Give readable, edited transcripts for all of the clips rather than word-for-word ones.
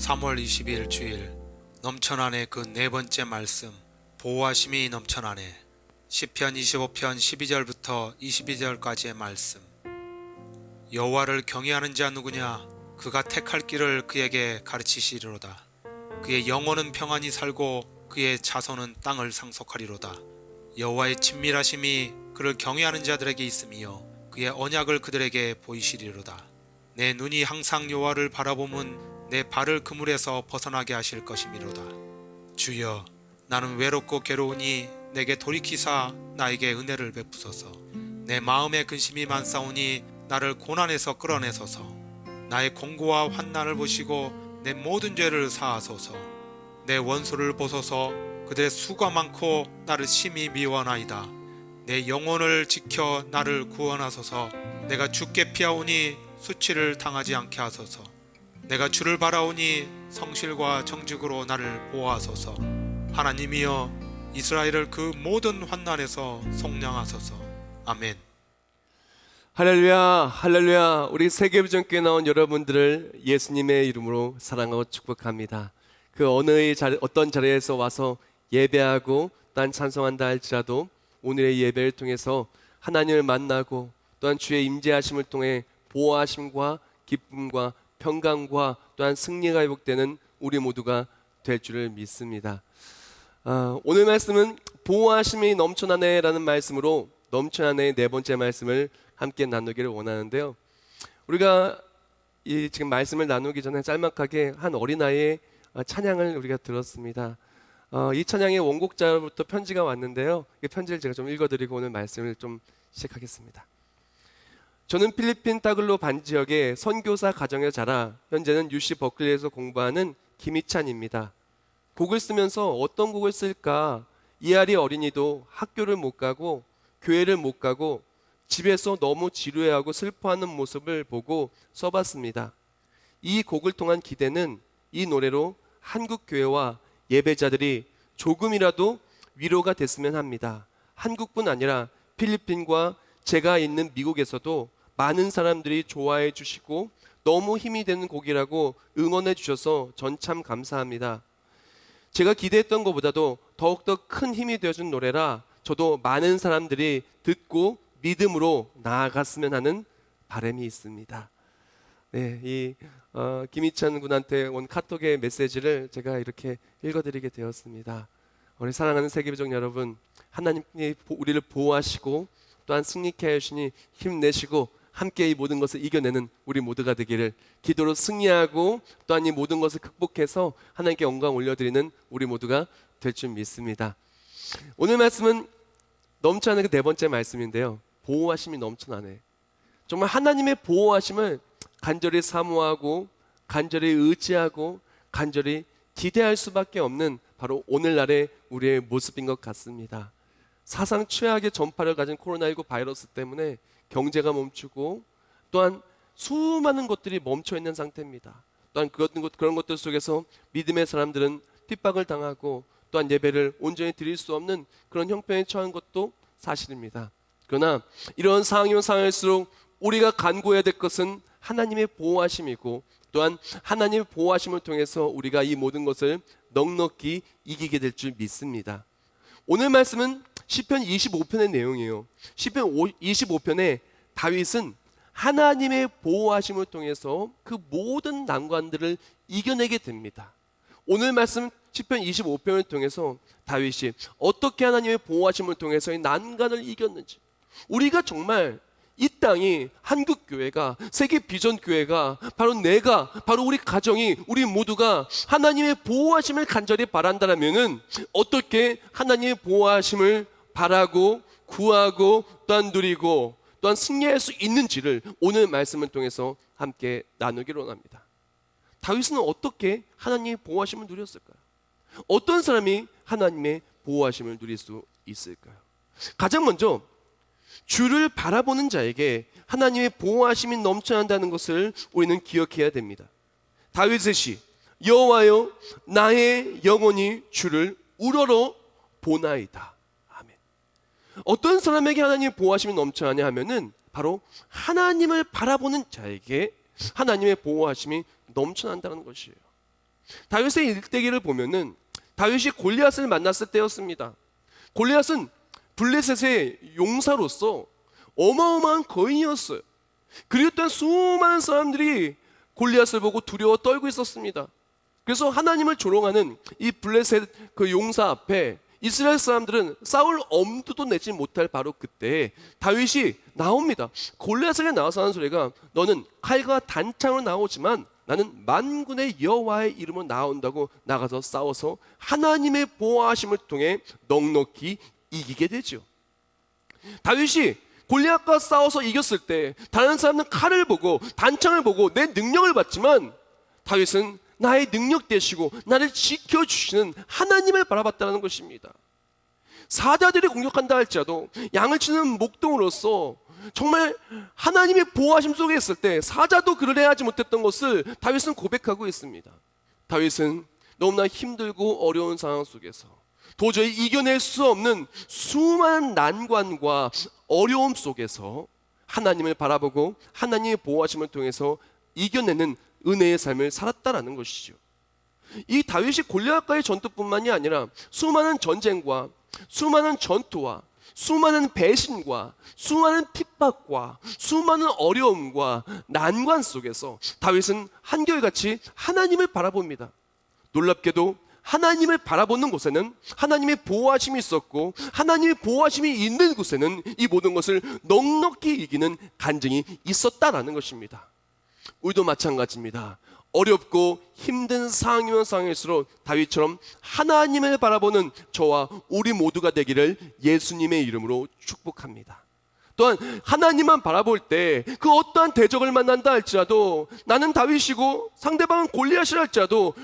3월 20일 주일 넘쳐나네 그 네 번째 말씀 보호하심이 넘쳐나네 시편 25편 12절부터 22절까지의 말씀. 여호와를 경외하는 자 누구냐? 그가 택할 길을 그에게 가르치시리로다. 그의 영혼은 평안히 살고 그의 자손은 땅을 상속하리로다. 여호와의 친밀하심이 그를 경외하는 자들에게 있으며 그의 언약을 그들에게 보이시리로다. 내 눈이 항상 여호와를 바라보면 내 발을 그물에서 벗어나게 하실 것이미로다. 주여, 나는 외롭고 괴로우니 내게 돌이키사 나에게 은혜를 베푸소서. 내 마음에 근심이 많사오니 나를 고난에서 끌어내소서. 나의 공고와 환난을 보시고 내 모든 죄를 사하소서. 내 원수를 보소서. 그들의 수가 많고 나를 심히 미워하나이다. 내 영혼을 지켜 나를 구원하소서. 내가 주께 피하오니 수치를 당하지 않게 하소서. 내가 주를 바라오니 성실과 정직으로 나를 보호하소서. 하나님이여, 이스라엘을 그 모든 환난에서 속량하소서. 아멘. 할렐루야, 할렐루야. 우리 세계비전교회 나온 여러분들을 예수님의 이름으로 사랑하고 축복합니다. 그 어떤 자리에서 와서 예배하고 딴 찬송한다 할지라도 오늘의 예배를 통해서 하나님을 만나고 또한 주의 임재하심을 통해 보호하심과 기쁨과 평강과 또한 승리가 회복되는 우리 모두가 될 줄을 믿습니다. 오늘 말씀은 보호하심이 넘쳐나네 라는 말씀으로 넘쳐나네의 네 번째 말씀을 함께 나누기를 원하는데요. 우리가 지금 말씀을 나누기 전에 짤막하게 한 어린아이의 찬양을 우리가 들었습니다. 이 찬양의 원곡자로부터 편지가 왔는데요. 이 편지를 제가 좀 읽어드리고 오늘 말씀을 좀 시작하겠습니다. 저는 필리핀 타글로 반지역의 선교사 가정에 자라 현재는 UC 버클리에서 공부하는 김희찬입니다. 곡을 쓰면서 어떤 곡을 쓸까? 이하리 어린이도 학교를 못 가고 교회를 못 가고 집에서 너무 지루해하고 슬퍼하는 모습을 보고 써봤습니다. 이 곡을 통한 기대는 이 노래로 한국 교회와 예배자들이 조금이라도 위로가 됐으면 합니다. 한국뿐 아니라 필리핀과 제가 있는 미국에서도 많은 사람들이 좋아해 주시고 너무 힘이 되는 곡이라고 응원해 주셔서 전 참 감사합니다. 제가 기대했던 것보다도 더욱더 큰 힘이 되어준 노래라 저도 많은 사람들이 듣고 믿음으로 나아갔으면 하는 바람이 있습니다. 네, 김희찬 군한테 온 카톡의 메시지를 제가 이렇게 읽어드리게 되었습니다. 우리 사랑하는 세계민족 여러분, 하나님이 우리를 보호하시고 또한 승리케 하시니 힘내시고 함께 이 모든 것을 이겨내는 우리 모두가 되기를 기도로 승리하고 또한 이 모든 것을 극복해서 하나님께 영광 올려드리는 우리 모두가 될 줄 믿습니다. 오늘 말씀은 넘쳐나는 그 네 번째 말씀인데요. 보호하심이 넘쳐나네. 정말 하나님의 보호하심을 간절히 사모하고 간절히 의지하고 간절히 기대할 수밖에 없는 바로 오늘날의 우리의 모습인 것 같습니다. 사상 최악의 전파를 가진 코로나19 바이러스 때문에 경제가 멈추고 또한 수많은 것들이 멈춰 있는 상태입니다. 또한 그런 것들 속에서 믿음의 사람들은 핍박을 당하고 또한 예배를 온전히 드릴 수 없는 그런 형편에 처한 것도 사실입니다. 그러나 이런 상황이면 상황일수록 우리가 간구해야 될 것은 하나님의 보호하심이고 또한 하나님의 보호하심을 통해서 우리가 이 모든 것을 넉넉히 이기게 될 줄 믿습니다. 오늘 말씀은 시편 25편의 내용이에요. 시편 25편에 다윗은 하나님의 보호하심을 통해서 그 모든 난관들을 이겨내게 됩니다. 오늘 말씀 시편 25편을 통해서 다윗이 어떻게 하나님의 보호하심을 통해서 이 난관을 이겼는지, 우리가 정말 이 땅이 한국교회가 세계 비전교회가 바로 내가 바로 우리 가정이 우리 모두가 하나님의 보호하심을 간절히 바란다라면은 어떻게 하나님의 보호하심을 바라고 구하고 또한 누리고 또한 승리할 수 있는지를 오늘 말씀을 통해서 함께 나누기로 합니다. 다윗은 어떻게 하나님의 보호하심을 누렸을까요? 어떤 사람이 하나님의 보호하심을 누릴 수 있을까요? 가장 먼저 주를 바라보는 자에게 하나님의 보호하심이 넘쳐난다는 것을 우리는 기억해야 됩니다. 다윗의 시 여호와여 나의 영혼이 주를 우러러 보나이다. 아멘. 어떤 사람에게 하나님의 보호하심이 넘쳐나냐 하면은 바로 하나님을 바라보는 자에게 하나님의 보호하심이 넘쳐난다는 것이에요. 다윗의 일대기를 보면은 다윗이 골리앗을 만났을 때였습니다. 골리앗은 블레셋의 용사로서 어마어마한 거인이었어요. 그리고 또한 수많은 사람들이 골리앗을 보고 두려워 떨고 있었습니다. 그래서 하나님을 조롱하는 이 블레셋 그 용사 앞에 이스라엘 사람들은 싸울 엄두도 내지 못할 바로 그때 다윗이 나옵니다. 골리앗에게 나와서 하는 소리가, 너는 칼과 단창으로 나오지만 나는 만군의 여호와의 이름으로 나온다고 나가서 싸워서 하나님의 보호하심을 통해 넉넉히 이기게 되죠. 다윗이 골리앗과 싸워서 이겼을 때 다른 사람은 칼을 보고 단창을 보고 내 능력을 봤지만 다윗은 나의 능력 되시고 나를 지켜주시는 하나님을 바라봤다는 것입니다. 사자들이 공격한다 할지라도 양을 치는 목동으로서 정말 하나님의 보호하심 속에 있을 때 사자도 그를 해하지 못했던 것을 다윗은 고백하고 있습니다. 다윗은 너무나 힘들고 어려운 상황 속에서 도저히 이겨낼 수 없는 수많은 난관과 어려움 속에서 하나님을 바라보고 하나님의 보호하심을 통해서 이겨내는 은혜의 삶을 살았다라는 것이죠. 이 다윗이 골리앗과의 전투뿐만이 아니라 수많은 전쟁과 수많은 전투와 수많은 배신과 수많은 핍박과 수많은 어려움과 난관 속에서 다윗은 한결같이 하나님을 바라봅니다. 놀랍게도 하나님을 바라보는 곳에는 하나님의 보호하심이 있었고 하나님의 보호하심이 있는 곳에는 이 모든 것을 넉넉히 이기는 간증이 있었다라는 것입니다. 우리도 마찬가지입니다. 어렵고 힘든 상황이면 상황일수록 다윗처럼 하나님을 바라보는 저와 우리 모두가 되기를 예수님의 이름으로 축복합니다. 또한 하나님만 바라볼 때 그 어떠한 대적을 만난다 할지라도 나는 다윗이고 상대방은 골리앗이라 할지라도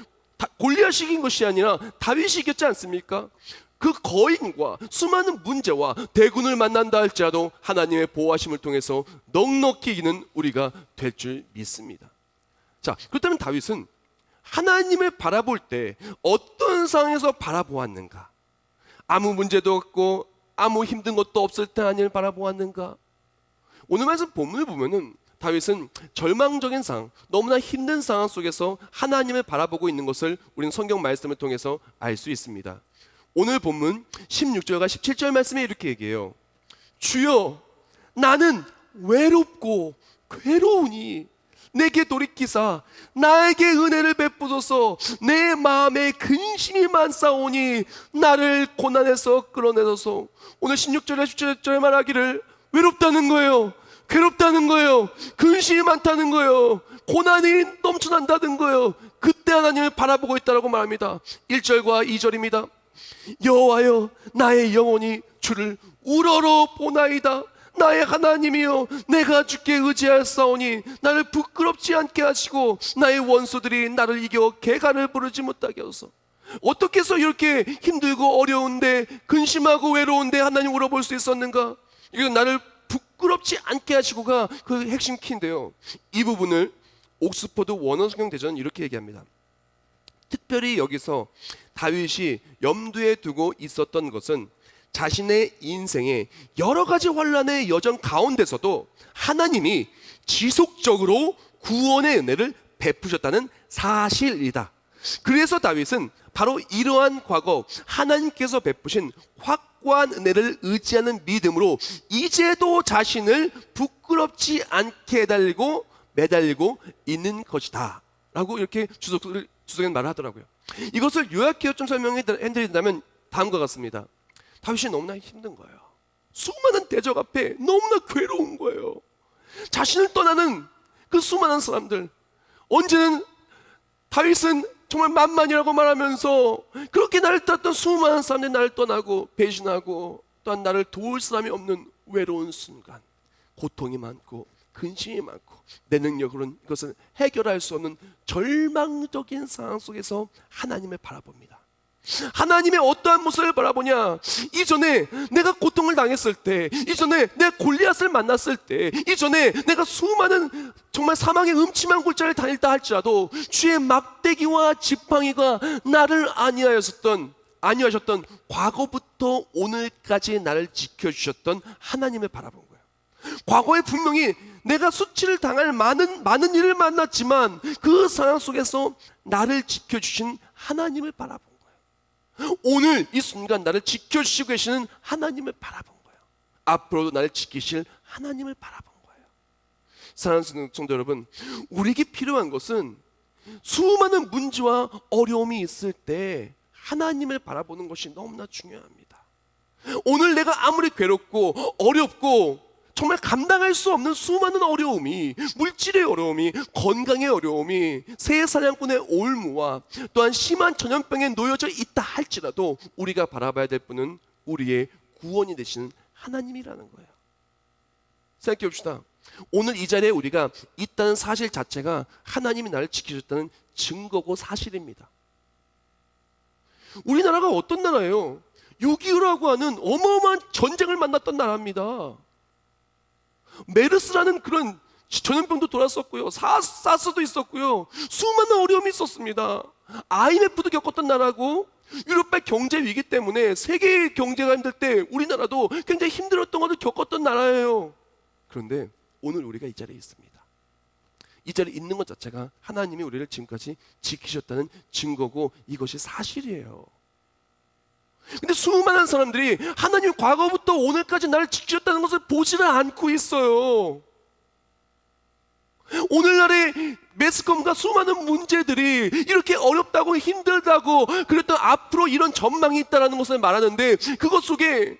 골리앗이 이긴 것이 아니라 다윗이 이겼지 않습니까? 그 거인과 수많은 문제와 대군을 만난다 할지라도 하나님의 보호하심을 통해서 넉넉히 이기는 우리가 될 줄 믿습니다. 자, 그렇다면 다윗은 하나님을 바라볼 때 어떤 상황에서 바라보았는가? 아무 문제도 없고 아무 힘든 것도 없을 때 하나님을 바라보았는가? 오늘 말씀 본문을 보면은 다윗은 절망적인 상황, 너무나 힘든 상황 속에서 하나님을 바라보고 있는 것을 우리는 성경 말씀을 통해서 알 수 있습니다. 오늘 본문 16절과 17절 말씀에 이렇게 얘기해요. 주여, 나는 외롭고 괴로우니 내게 돌이키사 나에게 은혜를 베푸소서. 내 마음에 근심이 많사오니 나를 고난에서 끌어내소서. 오늘 16절에 17절에 말하기를 외롭다는 거예요. 괴롭다는 거예요. 근심이 많다는 거예요. 고난이 넘쳐난다는 거예요. 그때 하나님을 바라보고 있다고 말합니다. 1절과 2절입니다. 여호와여, 나의 영혼이 주를 우러러 보나이다. 나의 하나님이여, 내가 주께 의지하였사오니 나를 부끄럽지 않게 하시고 나의 원수들이 나를 이겨 개간을 부르지 못하게 하소서. 어떻게 해서 이렇게 힘들고 어려운데 근심하고 외로운데 하나님 울어볼 수 있었는가? 이건 나를 부끄럽지 않게 하시고가 그 핵심 키인데요. 이 부분을 옥스퍼드 원어성경 대전은 이렇게 얘기합니다. 특별히 여기서 다윗이 염두에 두고 있었던 것은 자신의 인생의 여러 가지 환난의 여정 가운데서도 하나님이 지속적으로 구원의 은혜를 베푸셨다는 사실이다. 그래서 다윗은 바로 이러한 과거 하나님께서 베푸신 확고한 은혜를 의지하는 믿음으로 이제도 자신을 부끄럽지 않게 매달리고 있는 것이다 라고 이렇게 주석은 말을 하더라고요. 이것을 요약해서 좀 설명해드린다면 다음과 같습니다. 다윗이 너무나 힘든 거예요. 수많은 대적 앞에 너무나 괴로운 거예요. 자신을 떠나는 그 수많은 사람들, 언제는 다윗은 정말 만만이라고 말하면서 그렇게 나를 따랐던 수많은 사람들이 나를 떠나고 배신하고 또한 나를 도울 사람이 없는 외로운 순간, 고통이 많고 근심이 많고 내 능력으로는 이것을 해결할 수 없는 절망적인 상황 속에서 하나님을 바라봅니다. 하나님의 어떠한 모습을 바라보냐? 이전에 내가 고통을 당했을 때, 이전에 내가 골리앗을 만났을 때, 이전에 내가 수많은 정말 사망의 음침한 골짜기를 다닐다 할지라도 주의 막대기와 지팡이가 나를 안위하셨던 과거부터 오늘까지 나를 지켜주셨던 하나님을 바라본 거예요. 과거에 분명히 내가 수치를 당할 많은 일을 만났지만 그 상황 속에서 나를 지켜주신 하나님을 바라본 거예요. 오늘 이 순간 나를 지켜주시고 계시는 하나님을 바라본 거예요. 앞으로도 나를 지키실 하나님을 바라본 거예요. 사랑하는 성도 여러분, 우리에게 필요한 것은 수많은 문제와 어려움이 있을 때 하나님을 바라보는 것이 너무나 중요합니다. 오늘 내가 아무리 괴롭고 어렵고 정말 감당할 수 없는 수많은 어려움이, 물질의 어려움이, 건강의 어려움이, 새 사냥꾼의 올무와 또한 심한 전염병에 놓여져 있다 할지라도 우리가 바라봐야 될 분은 우리의 구원이 되시는 하나님이라는 거예요. 생각해 봅시다. 오늘 이 자리에 우리가 있다는 사실 자체가 하나님이 나를 지키셨다는 증거고 사실입니다. 우리나라가 어떤 나라예요? 6.25라고 하는 어마어마한 전쟁을 만났던 나라입니다. 메르스라는 그런 전염병도 돌았었고요. 사스도 있었고요. 수많은 어려움이 있었습니다. IMF도 겪었던 나라고, 유럽발 경제 위기 때문에 세계 경제가 힘들 때 우리나라도 굉장히 힘들었던 것을 겪었던 나라예요. 그런데 오늘 우리가 이 자리에 있습니다. 이 자리에 있는 것 자체가 하나님이 우리를 지금까지 지키셨다는 증거고 이것이 사실이에요. 근데 수많은 사람들이 하나님 과거부터 오늘까지 나를 지키셨다는 것을 보지를 않고 있어요. 오늘날의 매스컴과 수많은 문제들이 이렇게 어렵다고 힘들다고 그랬던 앞으로 이런 전망이 있다는 것을 말하는데 그것 속에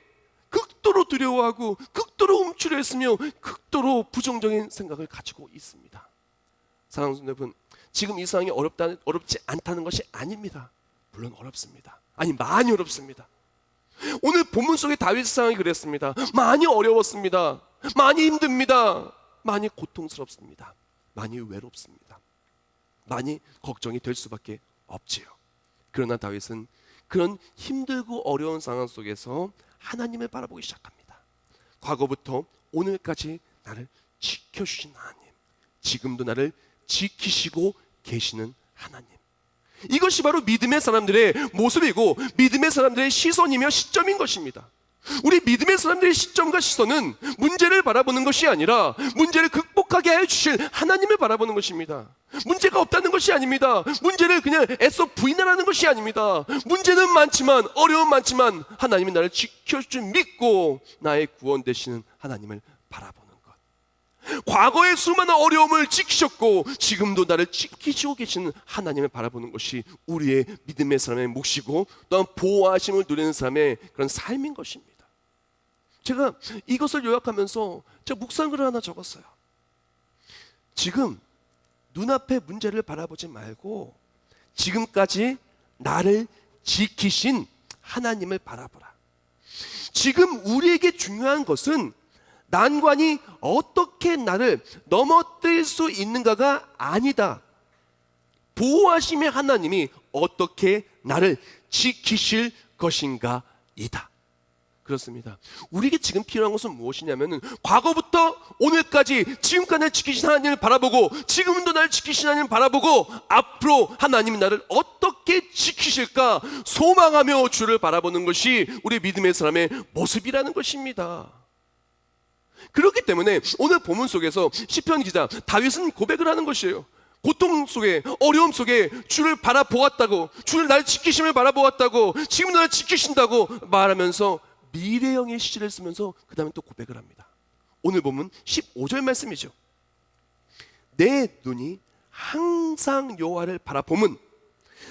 극도로 두려워하고 극도로 움츠려있으며 극도로 부정적인 생각을 가지고 있습니다. 사랑하는 여러분, 지금 이 상황이 어렵지 않다는 것이 아닙니다. 물론 어렵습니다. 아니, 많이 어렵습니다. 오늘 본문 속의 다윗 상황이 그랬습니다. 많이 어려웠습니다. 많이 힘듭니다. 많이 고통스럽습니다. 많이 외롭습니다. 많이 걱정이 될 수밖에 없지요. 그러나 다윗은 그런 힘들고 어려운 상황 속에서 하나님을 바라보기 시작합니다. 과거부터 오늘까지 나를 지켜주신 하나님, 지금도 나를 지키시고 계시는 하나님, 이것이 바로 믿음의 사람들의 모습이고 믿음의 사람들의 시선이며 시점인 것입니다. 우리 믿음의 사람들의 시점과 시선은 문제를 바라보는 것이 아니라 문제를 극복하게 해 주실 하나님을 바라보는 것입니다. 문제가 없다는 것이 아닙니다. 문제를 그냥 애써 부인하라는 것이 아닙니다. 문제는 많지만, 어려움 많지만 하나님이 나를 지켜줄 줄 믿고 나의 구원 되시는 하나님을 바라보는 것. 과거의 수많은 어려움을 지키셨고 지금도 나를 지키시고 계시는 하나님을 바라보는 것이 우리의 믿음의 사람의 몫이고 또한 보호하심을 누리는 사람의 그런 삶인 것입니다. 제가 이것을 요약하면서 제가 묵상글을 하나 적었어요. 지금 눈앞의 문제를 바라보지 말고 지금까지 나를 지키신 하나님을 바라보라. 지금 우리에게 중요한 것은 난관이 어떻게 나를 넘어뜨릴 수 있는가가 아니다. 보호하심의 하나님이 어떻게 나를 지키실 것인가 이다. 그렇습니다. 우리에게 지금 필요한 것은 무엇이냐면은 과거부터 오늘까지 지금까지 나를 지키신 하나님을 바라보고 지금도 나를 지키신 하나님을 바라보고 앞으로 하나님이 나를 어떻게 지키실까 소망하며 주를 바라보는 것이 우리 믿음의 사람의 모습이라는 것입니다. 그렇기 때문에 오늘 본문 속에서 시편 기자 다윗은 고백을 하는 것이에요. 고통 속에, 어려움 속에 주를 바라보았다고, 주를 나를 지키심을 바라보았다고, 지금 나를 지키신다고 말하면서 미래형의 시를 쓰면서 그 다음에 또 고백을 합니다. 오늘 본문 15절 말씀이죠. 내 눈이 항상 여호와를 바라봄은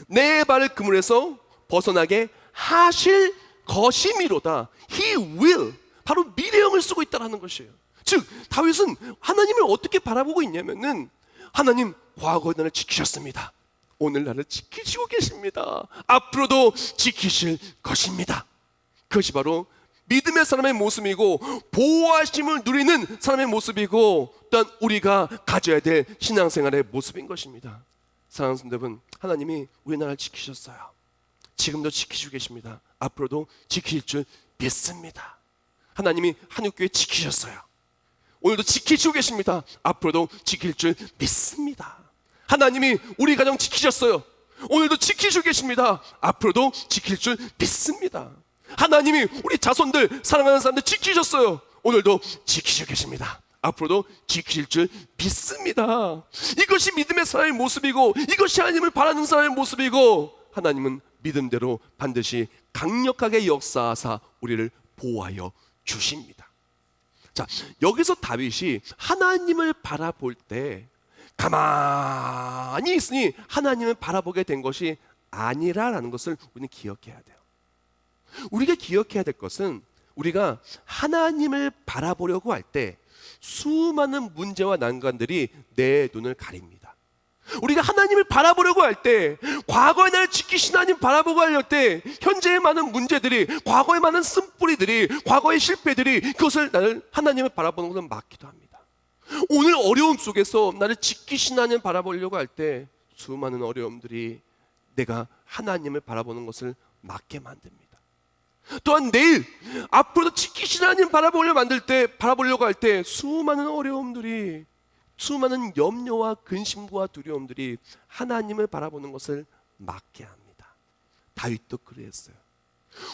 내 발을 그물에서 벗어나게 하실 것이미로다. He will. 바로 미래형을 쓰고 있다는 것이에요. 즉 다윗은 하나님을 어떻게 바라보고 있냐면은 하나님 과거에 나를 지키셨습니다. 오늘 나를 지키시고 계십니다. 앞으로도 지키실 것입니다. 그것이 바로 믿음의 사람의 모습이고 보호하심을 누리는 사람의 모습이고 또한 우리가 가져야 될 신앙생활의 모습인 것입니다. 사랑하는 성도 여러분, 하나님이 우리 나라를 지키셨어요. 지금도 지키시고 계십니다. 앞으로도 지킬 줄 믿습니다. 하나님이 한국교회 지키셨어요. 오늘도 지키시고 계십니다. 앞으로도 지킬 줄 믿습니다. 하나님이 우리 가정 지키셨어요. 오늘도 지키시고 계십니다. 앞으로도 지킬 줄 믿습니다. 하나님이 우리 자손들, 사랑하는 사람들 지키셨어요. 오늘도 지키시고 계십니다. 앞으로도 지키실 줄 믿습니다. 이것이 믿음의 사람의 모습이고, 이것이 하나님을 바라는 사람의 모습이고, 하나님은 믿음대로 반드시 강력하게 역사하사 우리를 보호하여 주십니다. 자, 여기서 다윗이 하나님을 바라볼 때 가만히 있으니 하나님을 바라보게 된 것이 아니라라는 것을 우리는 기억해야 돼요. 우리가 기억해야 될 것은, 우리가 하나님을 바라보려고 할 때 수많은 문제와 난관들이 내 눈을 가립니다. 우리가 하나님을 바라보려고 할 때, 과거의 나를 지키신 하나님 바라보고 할 때, 현재의 많은 문제들이, 과거의 많은 쓴뿌리들이, 과거의 실패들이 그것을 나를 하나님을 바라보는 것을 막기도 합니다. 오늘 어려움 속에서 나를 지키신 하나님 바라보려고 할 때 수많은 어려움들이 내가 하나님을 바라보는 것을 막게 만듭니다. 또한 내일 앞으로도 지키신 하나님 바라보려고 할 때 수많은 어려움들이, 수많은 염려와 근심과 두려움들이 하나님을 바라보는 것을 막게 합니다. 다윗도 그랬어요.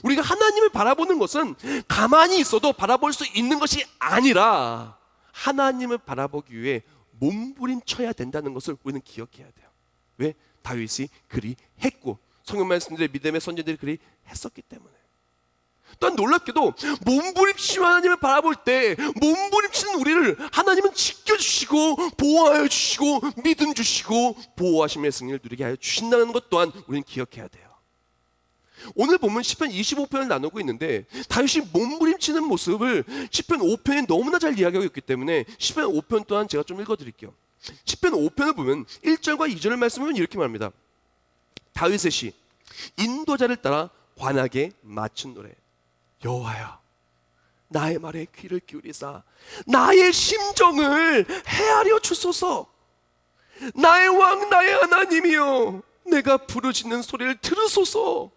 우리가 하나님을 바라보는 것은 가만히 있어도 바라볼 수 있는 것이 아니라 하나님을 바라보기 위해 몸부림쳐야 된다는 것을 우리는 기억해야 돼요. 왜? 다윗이 그리 했고, 성경 말씀들의 믿음의 선지자들이 그리 했었기 때문에. 또한 놀랍게도 몸부림치는 하나님을 바라볼 때, 몸부림치는 우리를 하나님은 지켜주시고 보호하여 주시고 믿음 주시고 보호하심의 승리를 누리게 하여 주신다는 것 또한 우리는 기억해야 돼요. 오늘 보면 시편 25편을 나누고 있는데, 다윗이 몸부림치는 모습을 시편 5편이 너무나 잘 이야기하고 있기 때문에 시편 5편 또한 제가 좀 읽어드릴게요. 시편 5편을 보면 1절과 2절을 말씀하면 이렇게 말합니다. 다윗의 시, 인도자를 따라 관하게 맞춘 노래. 여호와여, 나의 말에 귀를 기울이사 나의 심정을 헤아려 주소서. 나의 왕, 나의 하나님이여, 내가 부르짖는 소리를 들으소서.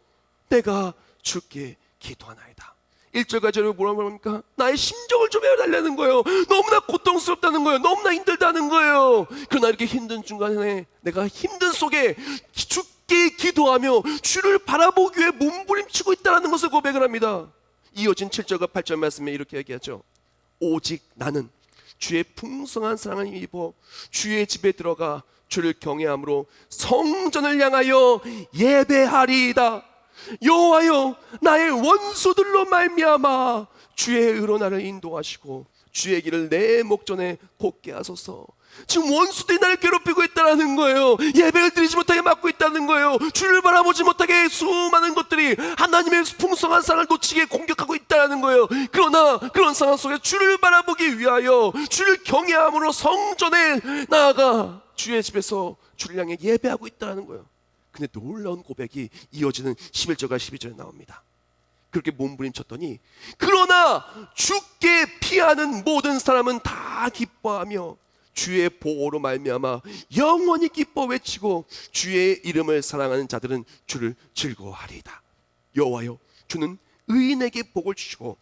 내가 주께 기도하나이다. 1절과 2절을 뭐라고 합니까? 나의 심정을 좀 헤아달라는 거예요. 너무나 고통스럽다는 거예요. 너무나 힘들다는 거예요. 그러나 이렇게 힘든 중간에, 내가 힘든 속에 주께 기도하며 주를 바라보기 위해 몸부림치고 있다는 것을 고백을 합니다. 이어진 7절과 8절 말씀에 이렇게 얘기하죠. 오직 나는 주의 풍성한 사랑을 입어 주의 집에 들어가 주를 경외함으로 성전을 향하여 예배하리이다. 여호와여, 나의 원수들로 말미암아 주의 의로 나를 인도하시고 주의 길을 내 목전에 곱게 하소서. 지금 원수들이 나를 괴롭히고 있다는 거예요. 예배를 드리지 못하게 막고 있다는 거예요. 주를 바라보지 못하게 수많은 것들이 하나님의 풍성한 사랑을 놓치게 공격하고 있다는 거예요. 그러나 그런 상황 속에 주를 바라보기 위하여 주를 경외함으로 성전에 나아가 주의 집에서 주를 향해 예배하고 있다는 거예요. 근데 놀라운 고백이 이어지는 11절과 12절에 나옵니다. 그렇게 몸부림쳤더니, 그러나 주께 피하는 모든 사람은 다 기뻐하며 주의 보호로 말미암아 영원히 기뻐 외치고 주의 이름을 사랑하는 자들은 주를 즐거워하리이다. 여호와여, 주는 의인에게 복을 주시고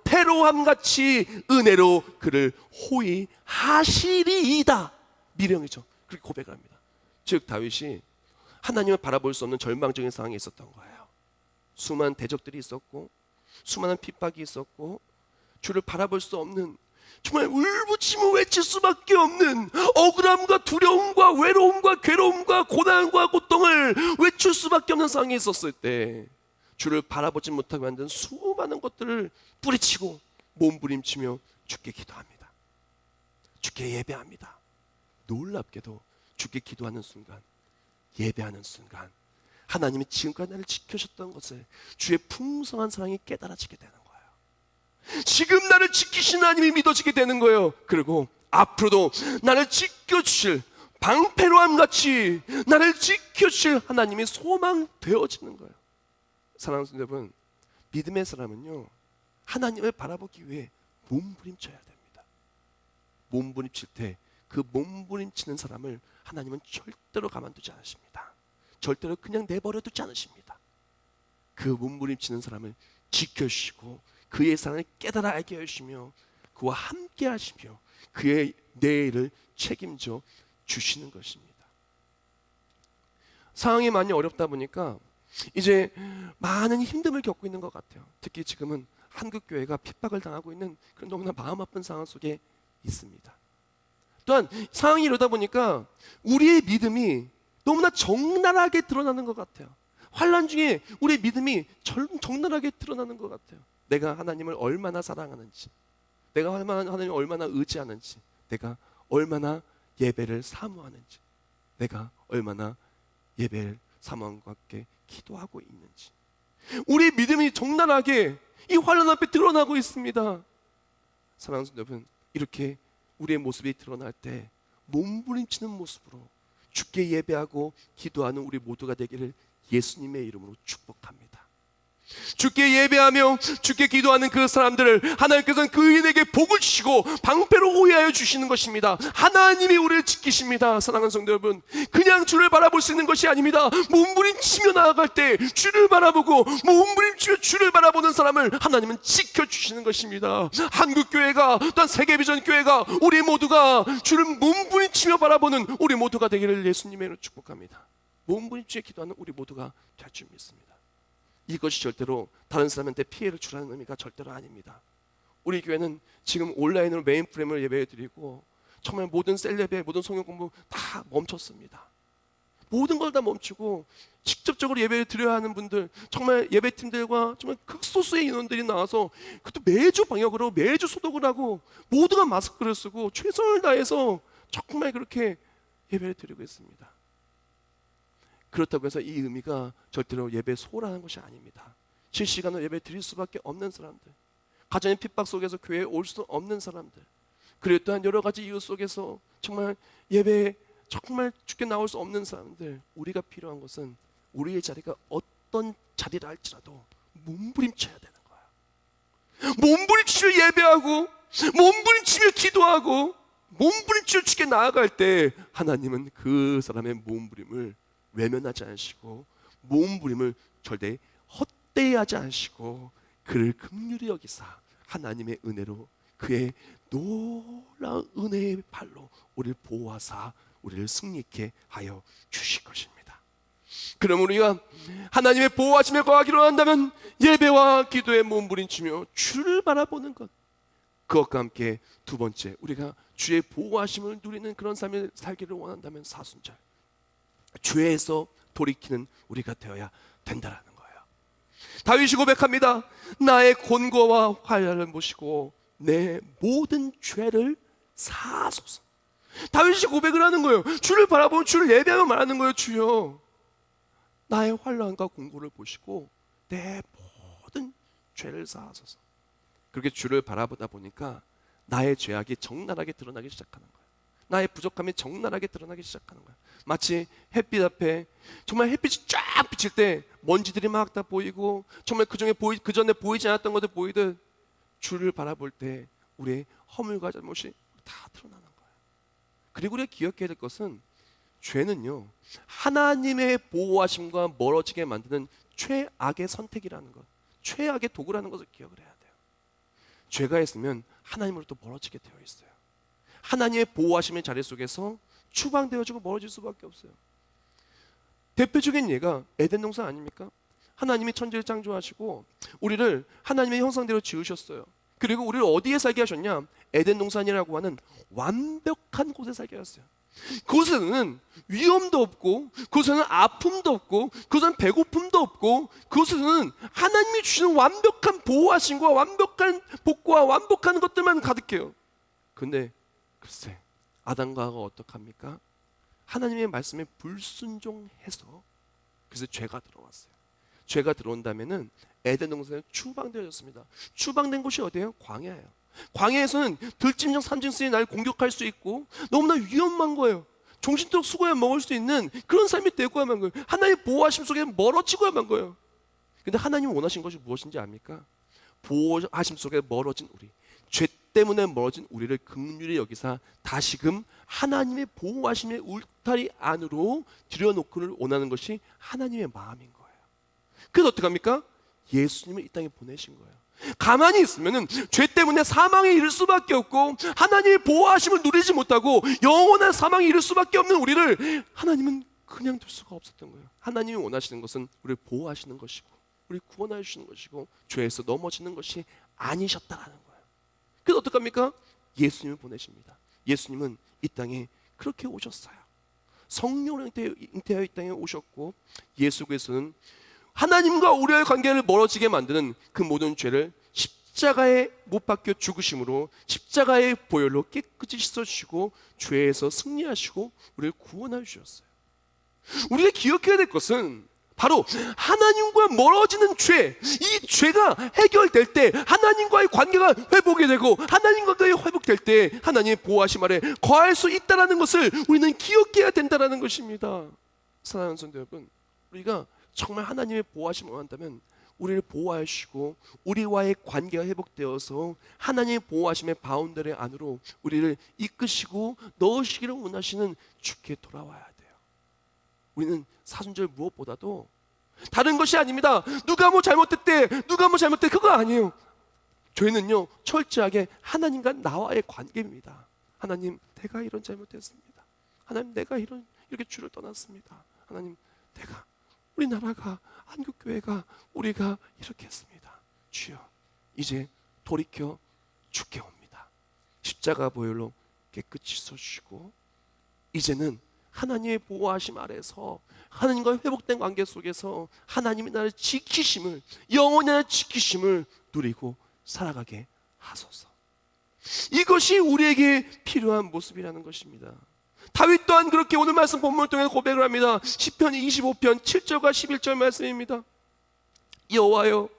방패로함같이 은혜로 그를 호위하시리이다. 미령이죠. 그렇게 고백을 합니다. 즉 다윗이 하나님을 바라볼 수 없는 절망적인 상황이 있었던 거예요. 수많은 대적들이 있었고, 수많은 핍박이 있었고, 주를 바라볼 수 없는, 정말 울부짖으며 외칠 수밖에 없는 억울함과 두려움과 외로움과 괴로움과 고난과 고통을 외칠 수밖에 없는 상황이 있었을 때, 주를 바라보지 못하게 만든 수많은 것들을 뿌리치고 몸부림치며 주께 기도합니다. 주께 예배합니다. 놀랍게도 주께 기도하는 순간, 예배하는 순간, 하나님이 지금까지 나를 지켜주셨던 것을, 주의 풍성한 사랑이 깨달아지게 되는 거예요. 지금 나를 지키신 하나님이 믿어지게 되는 거예요. 그리고 앞으로도 나를 지켜주실, 방패로함같이 나를 지켜주실 하나님이 소망되어지는 거예요. 사랑하는 여러분, 믿음의 사람은요, 하나님을 바라보기 위해 몸부림쳐야 됩니다. 몸부림칠 때 그 몸부림치는 사람을 하나님은 절대로 가만두지 않으십니다. 절대로 그냥 내버려 두지 않으십니다. 그 몸부림치는 사람을 지켜주시고 그의 사랑을 깨달아 알게 하시며 그와 함께 하시며 그의 내일을 책임져 주시는 것입니다. 상황이 많이 어렵다 보니까 이제 많은 힘듦을 겪고 있는 것 같아요. 특히 지금은 한국 교회가 핍박을 당하고 있는 그런 너무나 마음 아픈 상황 속에 있습니다. 또한 상황이 이러다 보니까 우리의 믿음이 너무나 적나라하게 드러나는 것 같아요. 환난 중에 우리의 믿음이 적나라하게 드러나는 것 같아요. 내가 하나님을 얼마나 사랑하는지, 내가 하나님을 얼마나 의지하는지, 내가 얼마나 예배를 사모하는지, 내가 얼마나 예배를 사모함과 함께 기도하고 있는지, 우리의 믿음이 적나라하게 이 환난 앞에 드러나고 있습니다. 사랑하는 성도 여러분, 이렇게 우리의 모습이 드러날 때 몸부림치는 모습으로 주께 예배하고 기도하는 우리 모두가 되기를 예수님의 이름으로 축복합니다. 주께 예배하며 주께 기도하는 그 사람들을 하나님께서는 그인에게 복을 주시고 방패로 호위하여 주시는 것입니다. 하나님이 우리를 지키십니다. 사랑하는 성도 여러분, 그냥 주를 바라볼 수 있는 것이 아닙니다. 몸부림치며 나아갈 때 주를 바라보고 몸부림치며 주를 바라보는 사람을 하나님은 지켜주시는 것입니다. 한국교회가 또한 세계비전교회가 우리 모두가 주를 몸부림치며 바라보는 우리 모두가 되기를 예수님의 이름으로 축복합니다. 몸부림치며 기도하는 우리 모두가 될 줄 믿습니다. 이것이 절대로 다른 사람한테 피해를 주라는 의미가 절대로 아닙니다. 우리 교회는 지금 온라인으로 메인프레임을 예배해 드리고 정말 모든 셀레베, 모든 성경 공부 다 멈췄습니다. 모든 걸 다 멈추고 직접적으로 예배를 드려야 하는 분들, 정말 예배팀들과 정말 극소수의 인원들이 나와서 그것도 매주 방역을 하고 매주 소독을 하고 모두가 마스크를 쓰고 최선을 다해서 정말 그렇게 예배를 드리고 있습니다. 그렇다고 해서 이 의미가 절대로 예배에 소홀하는 것이 아닙니다. 실시간으로 예배 드릴 수밖에 없는 사람들, 가정의 핍박 속에서 교회에 올 수 없는 사람들, 그리고 또한 여러 가지 이유 속에서 정말 예배에 정말 주께 나올 수 없는 사람들, 우리가 필요한 것은 우리의 자리가 어떤 자리라 할지라도 몸부림쳐야 되는 거야. 몸부림치며 예배하고 몸부림치며 기도하고 몸부림치며 주께 나아갈 때 하나님은 그 사람의 몸부림을 외면하지 않으시고 몸부림을 절대 헛되이 하지 않으시고 그를 긍휼히 여기사 하나님의 은혜로 그의 놀라운 은혜의 팔로 우리를 보호하사 우리를 승리케 하여 주실 것입니다. 그럼 우리가 하나님의 보호하심에 거하기로 한다면 예배와 기도에 몸부림치며 주를 바라보는 것, 그것과 함께 두 번째, 우리가 주의 보호하심을 누리는 그런 삶을 살기를 원한다면 사순절, 죄에서 돌이키는 우리가 되어야 된다라는 거예요. 다윗이 고백합니다. 나의 곤고와 화를 모시고 내 모든 죄를 사하소서. 다윗이 고백을 하는 거예요. 주를 바라보면 주를 예배하며 말하는 거예요. 주여, 나의 환난과 곤고를 보시고 내 모든 죄를 사하소서. 그렇게 주를 바라보다 보니까 나의 죄악이 적나라하게 드러나기 시작하는 거예요. 나의 부족함이 적나라하게 드러나기 시작하는 거야. 마치 햇빛 앞에 정말 햇빛이 쫙 비칠 때 먼지들이 막 다 보이고 정말 그 전에 보이지 않았던 것들 보이듯 주를 바라볼 때 우리의 허물과 잘못이 다 드러나는 거야. 그리고 우리가 기억해야 될 것은 죄는요, 하나님의 보호하심과 멀어지게 만드는 최악의 선택이라는 것, 최악의 도구라는 것을 기억을 해야 돼요. 죄가 있으면 하나님으로부터 멀어지게 되어 있어요. 하나님의 보호하심의 자리 속에서 추방되어지고 멀어질 수밖에 없어요. 대표적인 예가 에덴 동산 아닙니까? 하나님이 천지를 창조하시고 우리를 하나님의 형상대로 지으셨어요. 그리고 우리를 어디에 살게 하셨냐? 에덴 동산이라고 하는 완벽한 곳에 살게 하셨어요. 그곳에는 위험도 없고, 그곳에는 아픔도 없고, 그곳에는 배고픔도 없고, 그곳에는 하나님이 주시는 완벽한 보호하심과 완벽한 복과 완벽한 것들만 가득해요. 근데 글쎄, 아담과 하와가 어떡합니까? 하나님의 말씀에 불순종해서 그래서 죄가 들어왔어요. 죄가 들어온다면은 에덴 동산에 추방되어졌습니다. 추방된 곳이 어디예요? 광야예요. 광야에서는 들짐승 산짐승이 날 공격할 수 있고 너무나 위험한 거예요. 정신토록 수고야 먹을 수 있는 그런 삶이 되고야만 거예요. 하나님의 보호하심 속에 멀어지고야만 거예요. 근데 하나님이 원하신 것이 무엇인지 압니까? 보호하심 속에 멀어진 우리, 죄 때문에 멀어진 우리를 긍휼히 여기사 다시금 하나님의 보호하심의 울타리 안으로 들여놓기를 원하는 것이 하나님의 마음인 거예요. 그래서 어떡합니까? 예수님을 이 땅에 보내신 거예요. 가만히 있으면 죄 때문에 사망에 이를 수밖에 없고 하나님의 보호하심을 누리지 못하고 영원한 사망에 이를 수밖에 없는 우리를 하나님은 그냥 둘 수가 없었던 거예요. 하나님이 원하시는 것은 우리를 보호하시는 것이고 우리 구원하여 주시는 것이고 죄에서 넘어지는 것이 아니셨다라는 거예요. 그래서 어떡합니까? 예수님을 보내십니다. 예수님은 이 땅에 그렇게 오셨어요. 성령으로 잉태하여 이 땅에 오셨고, 예수께서는 하나님과 우리의 관계를 멀어지게 만드는 그 모든 죄를 십자가에 못 박혀 죽으심으로, 십자가의 보혈로 깨끗이 씻어주시고 죄에서 승리하시고 우리를 구원하여 주셨어요. 우리가 기억해야 될 것은 바로 하나님과 멀어지는 죄, 이 죄가 해결될 때 하나님과의 관계가 회복이 되고, 하나님과의 회복될 때 하나님의 보호하심 아래 거할 수 있다는 것을 우리는 기억해야 된다는 것입니다. 사랑하는 성도 여러분, 우리가 정말 하나님의 보호하심을 원한다면 우리를 보호하여 주시고 우리와의 관계가 회복되어서 하나님의 보호하심의 바운더리 안으로 우리를 이끄시고 넣으시기를 원하시는 주께 돌아와야 돼요. 우리는 사순절 무엇보다도 다른 것이 아닙니다. 누가 뭐 잘못했대, 누가 뭐 잘못했대, 그거 아니에요. 죄는요, 철저하게 하나님과 나와의 관계입니다. 하나님, 내가 이런 잘못했습니다. 하나님, 내가 이렇게 주를 떠났습니다. 하나님, 내가, 우리나라가, 한국교회가, 우리가 이렇게 했습니다. 주여, 이제 돌이켜 주께 옵니다. 십자가 보혈로 깨끗이 씻어주시고 이제는 하나님의 보호하심 아래서 하나님과 회복된 관계 속에서 하나님이 나를 지키심을, 영원히 나를 지키심을 누리고 살아가게 하소서. 이것이 우리에게 필요한 모습이라는 것입니다. 다윗 또한 그렇게 오늘 말씀 본문을 통해 고백을 합니다. 시편 25편 7절과 11절 말씀입니다. 여호와여,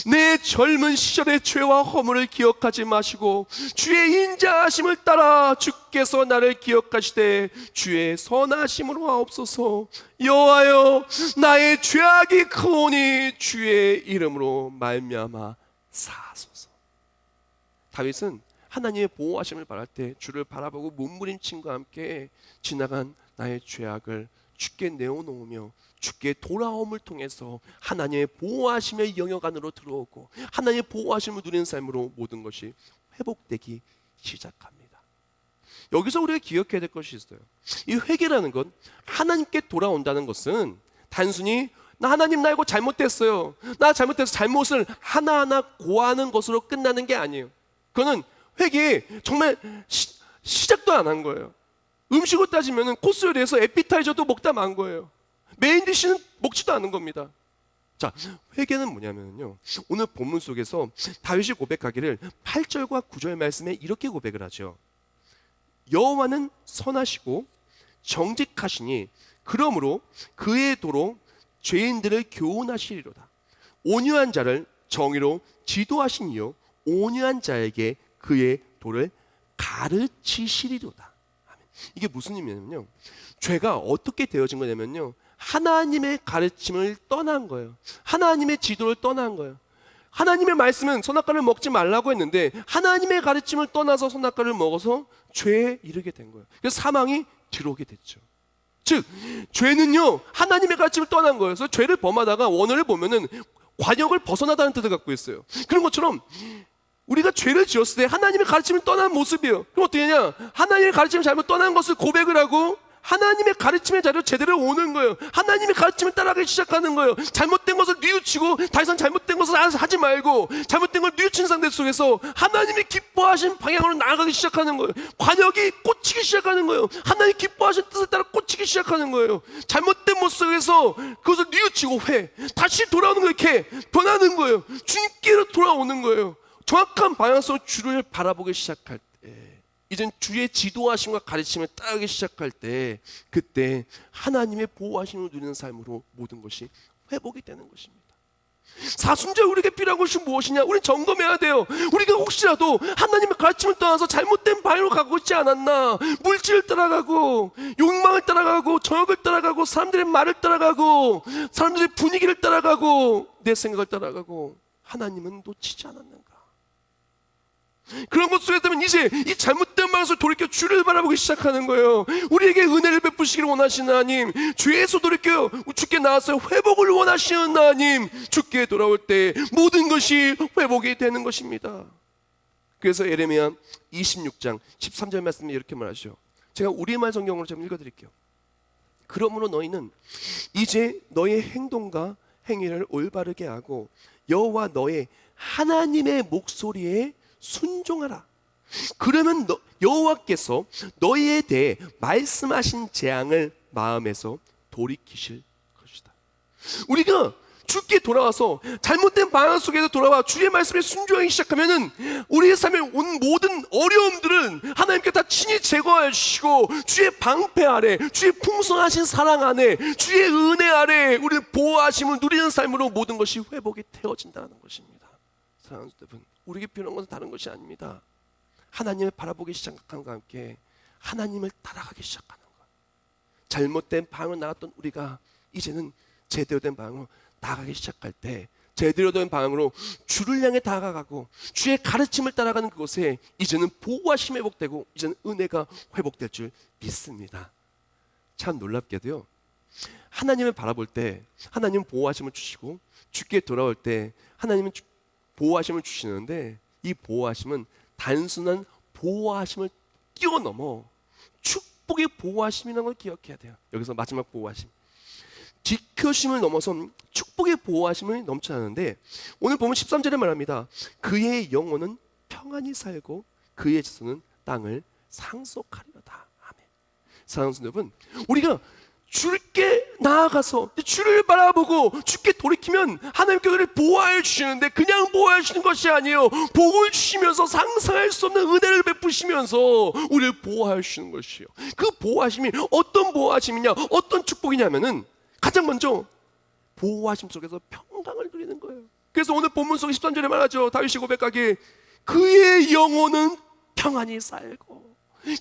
내 젊은 시절의 죄와 허물을 기억하지 마시고 주의 인자하심을 따라 주께서 나를 기억하시되 주의 선하심으로 하옵소서. 여호와여, 나의 죄악이 크오니 주의 이름으로 말미암아 사소서. 다윗은 하나님의 보호하심을 바랄 때 주를 바라보고 몸부림침과 함께 지나간 나의 죄악을 주께 내어놓으며 주께 돌아옴을 통해서 하나님의 보호하심의 영역 안으로 들어오고 하나님의 보호하심을 누리는 삶으로 모든 것이 회복되기 시작합니다. 여기서 우리가 기억해야 될 것이 있어요. 이 회개라는 것, 하나님께 돌아온다는 것은 단순히 나 하나님, 나 이거 잘못됐어요, 나 잘못해서 잘못을 하나하나 고하는 것으로 끝나는 게 아니에요. 그거는 회개 정말 시작도 안 한 거예요. 음식으로 따지면 코스 요리에서 에피타이저도 먹다 만 거예요. 메인 디쉬는 먹지도 않은 겁니다. 자, 회개는 뭐냐면요, 오늘 본문 속에서 다윗이 고백하기를 8절과 9절 말씀에 이렇게 고백을 하죠. 여호와는 선하시고 정직하시니 그러므로 그의 도로 죄인들을 교훈하시리로다. 온유한 자를 정의로 지도하시니요 온유한 자에게 그의 도를 가르치시리로다. 이게 무슨 의미냐면요, 죄가 어떻게 되어진 거냐면요, 하나님의 가르침을 떠난 거예요. 하나님의 지도를 떠난 거예요. 하나님의 말씀은 선악과를 먹지 말라고 했는데 하나님의 가르침을 떠나서 선악과를 먹어서 죄에 이르게 된 거예요. 그래서 사망이 들어오게 됐죠. 즉 죄는요, 하나님의 가르침을 떠난 거예요. 그래서 죄를 범하다가 원어를 보면은 관역을 벗어나다는 뜻을 갖고 있어요. 그런 것처럼 우리가 죄를 지었을 때 하나님의 가르침을 떠난 모습이에요. 그럼 어떻게 하냐, 하나님의 가르침을 잘못 떠난 것을 고백을 하고 하나님의 가르침의 자리로 제대로 오는 거예요. 하나님의 가르침을 따라가기 시작하는 거예요. 잘못된 것을 뉘우치고 더 이상 잘못된 것을 하지 말고 잘못된 걸 뉘우친 상태 속에서 하나님이 기뻐하신 방향으로 나아가기 시작하는 거예요. 관역이 꽂히기 시작하는 거예요. 하나님 기뻐하신 뜻에 따라 꽂히기 시작하는 거예요. 잘못된 모습 속에서 그것을 뉘우치고 다시 돌아오는 거예요. 이렇게 변하는 거예요. 주님께로 돌아오는 거예요. 정확한 방향으로 주를 바라보기 시작할 때, 이젠 주의 지도하심과 가르침을 따르기 시작할 때, 그때 하나님의 보호하심을 누리는 삶으로 모든 것이 회복이 되는 것입니다. 사순절 우리에게 필요한 것이 무엇이냐? 우리는 점검해야 돼요. 우리가 혹시라도 하나님의 가르침을 떠나서 잘못된 방향으로 가고 있지 않았나? 물질을 따라가고 욕망을 따라가고 정욕을 따라가고 사람들의 말을 따라가고 사람들의 분위기를 따라가고 내 생각을 따라가고 하나님은 놓치지 않았는가? 그런 것 속에 되면 이제 이 잘못된 방향을 돌이켜 주를 바라보기 시작하는 거예요. 우리에게 은혜를 베푸시기를 원하시는 하나님, 죄에서 돌이켜 주께 나와서 회복을 원하시는 하나님, 주께 돌아올 때 모든 것이 회복이 되는 것입니다. 그래서 에레미야 26장 13절 말씀에 이렇게 말하죠. 제가 우리말 성경으로 좀 읽어드릴게요. 그러므로 너희는 이제 너의 행동과 행위를 올바르게 하고 여호와 너의 하나님의 목소리에 순종하라. 그러면 여호와께서 너희에 대해 말씀하신 재앙을 마음에서 돌이키실 것이다. 우리가 주께 돌아와서 잘못된 방향 속에서 돌아와 주의 말씀에 순종하기 시작하면은 우리의 삶에 온 모든 어려움들은 하나님께 다 친히 제거해 주시고 주의 방패 아래, 주의 풍성하신 사랑 안에, 주의 은혜 아래 우리를 보호하심을 누리는 삶으로 모든 것이 회복이 되어진다는 것입니다. 사랑하는 여러분, 우리에게 필요한 것은 다른 것이 아닙니다. 하나님을 바라보기 시작함과 함께 하나님을 따라가기 시작하는 것. 잘못된 방향으로 나갔던 우리가 이제는 제대로 된 방향으로 나아가기 시작할 때, 제대로 된 방향으로 주를 향해 다가가고 주의 가르침을 따라가는 그곳에 이제는 보호하심이 회복되고 이제는 은혜가 회복될 줄 믿습니다. 참 놀랍게도요, 하나님을 바라볼 때 하나님은 보호하심을 주시고 주께 돌아올 때 하나님은 보호하심을 주시는데, 이 보호하심은 단순한 보호하심을 뛰어넘어 축복의 보호하심이라는 걸 기억해야 돼요. 여기서 마지막 보호하심, 지켜심을 넘어선 축복의 보호하심을 넘쳐나는데, 오늘 보면 13절에 말합니다. 그의 영혼은 평안히 살고 그의 자손은 땅을 상속하리로다. 아멘. 사랑하는 여러분, 우리가 주께 나아가서 주를 바라보고 주께 돌이키면 하나님께서 우리를 보호해 주시는데, 그냥 보호해 주시는 것이 아니에요. 복을 주시면서 상상할 수 없는 은혜를 베푸시면서 우리를 보호해 주시는 것이에요. 그 보호하심이 어떤 보호하심이냐, 어떤 축복이냐면은 가장 먼저 보호하심 속에서 평강을 누리는 거예요. 그래서 오늘 본문 속 13절에 말하죠. 다윗이 고백하기에 그의 영혼은 평안히 살고,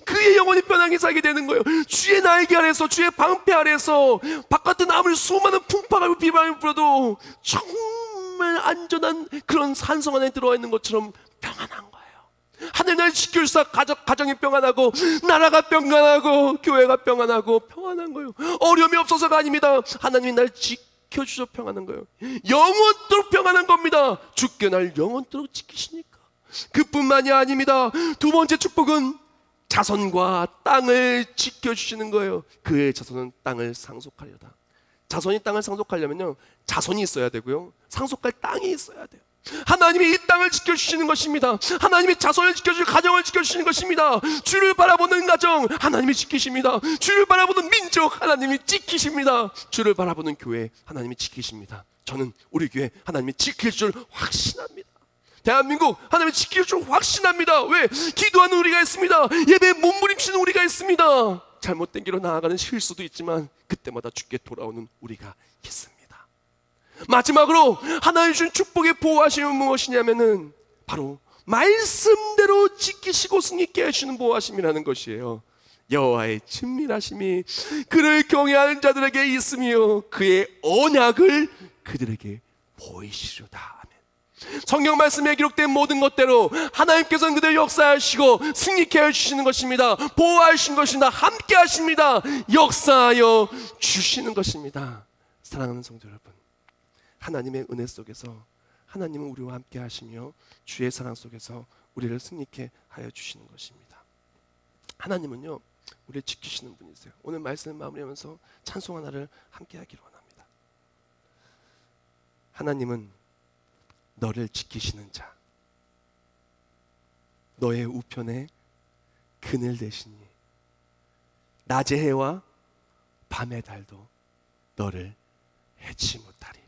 그의 영혼이 편하게 살게 되는 거예요. 주의 날개 아래서, 주의 방패 아래서 바깥은 아무리 수많은 풍파가 비바람이 불어도 정말 안전한 그런 산성 안에 들어와 있는 것처럼 평안한 거예요. 하늘 날 지켜주사 가정이 평안하고, 나라가 평안하고, 교회가 평안하고, 평안한 거예요. 어려움이 없어서가 아닙니다. 하나님이 날 지켜주셔 평안한 거예요. 영원토록 평안한 겁니다. 주께 날 영원토록 지키시니까. 그뿐만이 아닙니다. 두 번째 축복은 자손과 땅을 지켜주시는 거예요. 그의 자손은 땅을 상속하려다. 자손이 땅을 상속하려면요, 자손이 있어야 되고요, 상속할 땅이 있어야 돼요. 하나님이 이 땅을 지켜주시는 것입니다. 하나님이 자손을 지켜주시고 가정을 지켜주시는 것입니다. 주를 바라보는 가정 하나님이 지키십니다. 주를 바라보는 민족 하나님이 지키십니다. 주를 바라보는 교회 하나님이 지키십니다. 저는 우리 교회 하나님이 지킬 줄 확신합니다. 대한민국 하나님이 지킬 줄 확신합니다. 왜? 기도하는 우리가 있습니다. 예배에 몸부림치는 우리가 있습니다. 잘못된 길로 나아가는 실수도 있지만 그때마다 주께 돌아오는 우리가 있습니다. 마지막으로 하나님 주신 축복의 보호하심은 무엇이냐면은 바로 말씀대로 지키시고 승리케 하시는 보호하심이라는 것이에요. 여호와의 친밀하심이 그를 경외하는 자들에게 있으며 그의 언약을 그들에게 보이시려다. 아멘. 성경 말씀에 기록된 모든 것대로 하나님께서는 그들 역사하시고 승리케 해주시는 것입니다. 보호하시는 것입니다. 함께 하십니다. 역사하여 주시는 것입니다. 사랑하는 성도 여러분, 하나님의 은혜 속에서 하나님은 우리와 함께 하시며 주의 사랑 속에서 우리를 승리케 하여 주시는 것입니다. 하나님은요, 우리를 지키시는 분이세요. 오늘 말씀을 마무리하면서 찬송 하나를 함께 하기를 원합니다. 하나님은 너를 지키시는 자, 너의 우편에 그늘 되시니 낮의 해와 밤의 달도 너를 해치 못하리.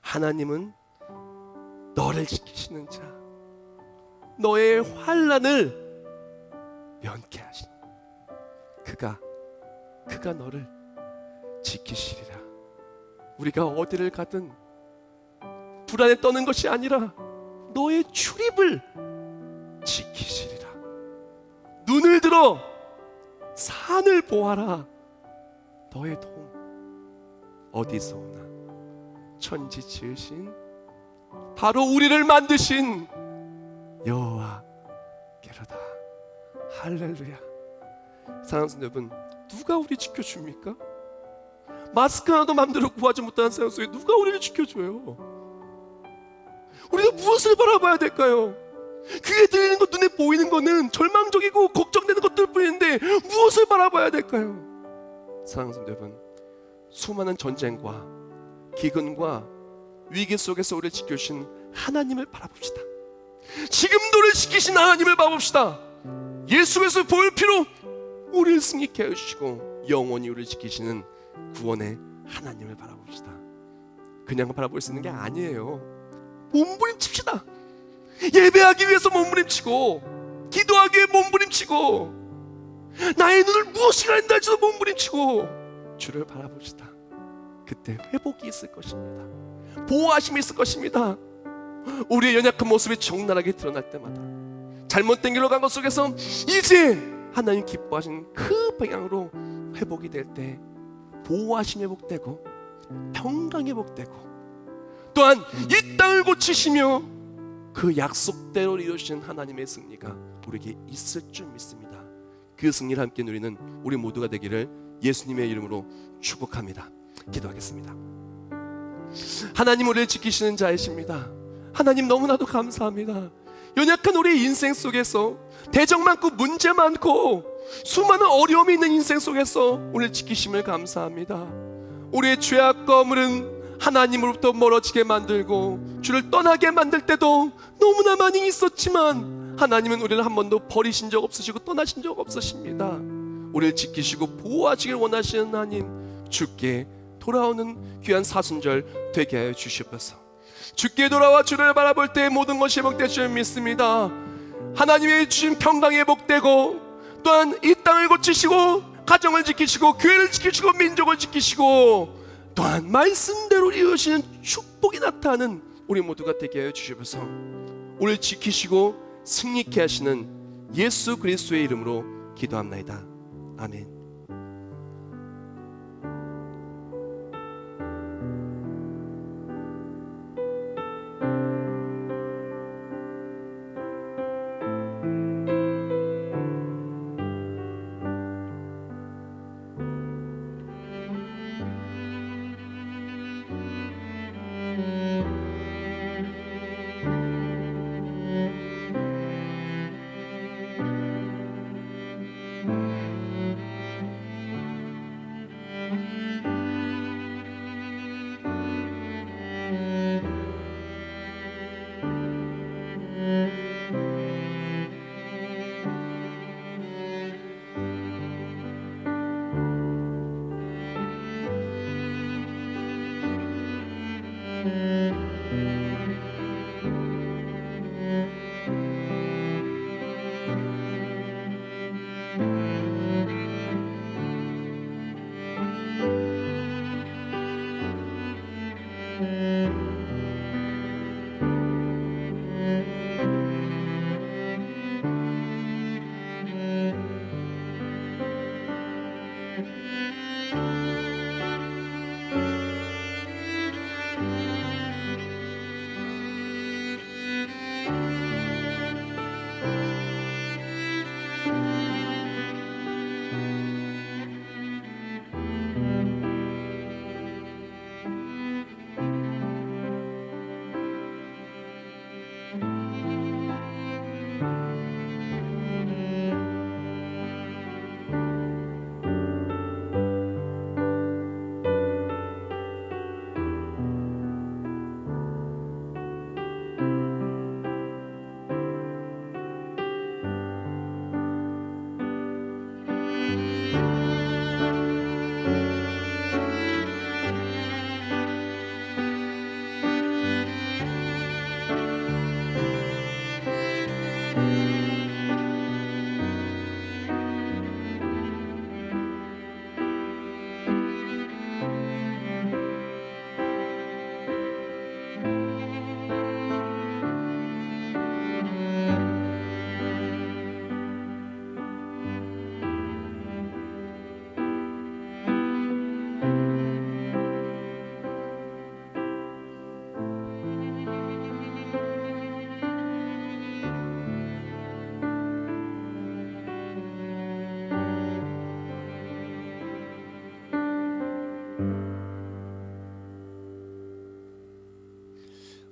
하나님은 너를 지키시는 자, 너의 환난을 면케하시니 그가 너를 지키시리라. 우리가 어디를 가든 불안에 떠는 것이 아니라 너의 출입을 지키시리라. 눈을 들어 산을 보아라. 너의 도움 어디서 오나? 천지 지으신 바로 우리를 만드신 여호와께로다. 할렐루야. 사랑하는 여러분, 누가 우리 지켜줍니까? 마스크 하나도 마음대로 구하지 못하는 세상 속에 누가 우리를 지켜줘요? 우리가 무엇을 바라봐야 될까요? 귀에 들리는 것, 눈에 보이는 것은 절망적이고 걱정되는 것들 뿐인데 무엇을 바라봐야 될까요? 사랑하는 여러분, 수많은 전쟁과 기근과 위기 속에서 우리를 지켜주신 하나님을 바라봅시다. 지금도 우리를 지키신 하나님을 바라봅시다. 예수께서 보혈 피로 우리를 승리케 하시고 영원히 우리를 지키시는 구원의 하나님을 바라봅시다. 그냥 바라볼 수 있는 게 아니에요. 몸부림칩시다. 예배하기 위해서 몸부림치고, 기도하기 위해 몸부림치고, 나의 눈을 무엇이 가린다 할지도 몸부림치고 주를 바라봅시다. 그때 회복이 있을 것입니다. 보호하심이 있을 것입니다. 우리의 연약한 모습이 적나라하게 드러날 때마다, 잘못된 길로 간 것 속에서 이제 하나님 기뻐하시는 그 방향으로 회복이 될 때 보호하심이 회복되고 평강이 회복되고, 또한 이 땅을 고치시며 그 약속대로 이루시는 하나님의 승리가 우리에게 있을 줄 믿습니다. 그 승리를 함께 누리는 우리 모두가 되기를 예수님의 이름으로 축복합니다. 기도하겠습니다. 하나님, 우리를 지키시는 자이십니다. 하나님, 너무나도 감사합니다. 연약한 우리의 인생 속에서 대적 많고 문제 많고 수많은 어려움이 있는 인생 속에서 우리를 지키심을 감사합니다. 우리의 죄악과 허물은 하나님으로부터 멀어지게 만들고 주를 떠나게 만들 때도 너무나 많이 있었지만, 하나님은 우리를 한 번도 버리신 적 없으시고 떠나신 적 없으십니다. 우리를 지키시고 보호하시길 원하시는 하나님, 주께 돌아오는 귀한 사순절 되게 하여 주시옵소서. 주께 돌아와 주를 바라볼 때 모든 것이 회복될 줄 믿습니다. 하나님의 주신 평강이 회복되고, 또한 이 땅을 고치시고 가정을 지키시고 교회를 지키시고 민족을 지키시고, 또한 말씀대로 이루시는 축복이 나타나는 우리 모두가 되게 하여 주시옵소서. 우리를 지키시고 승리케 하시는 예수 그리스도의 이름으로 기도합나이다. 아멘.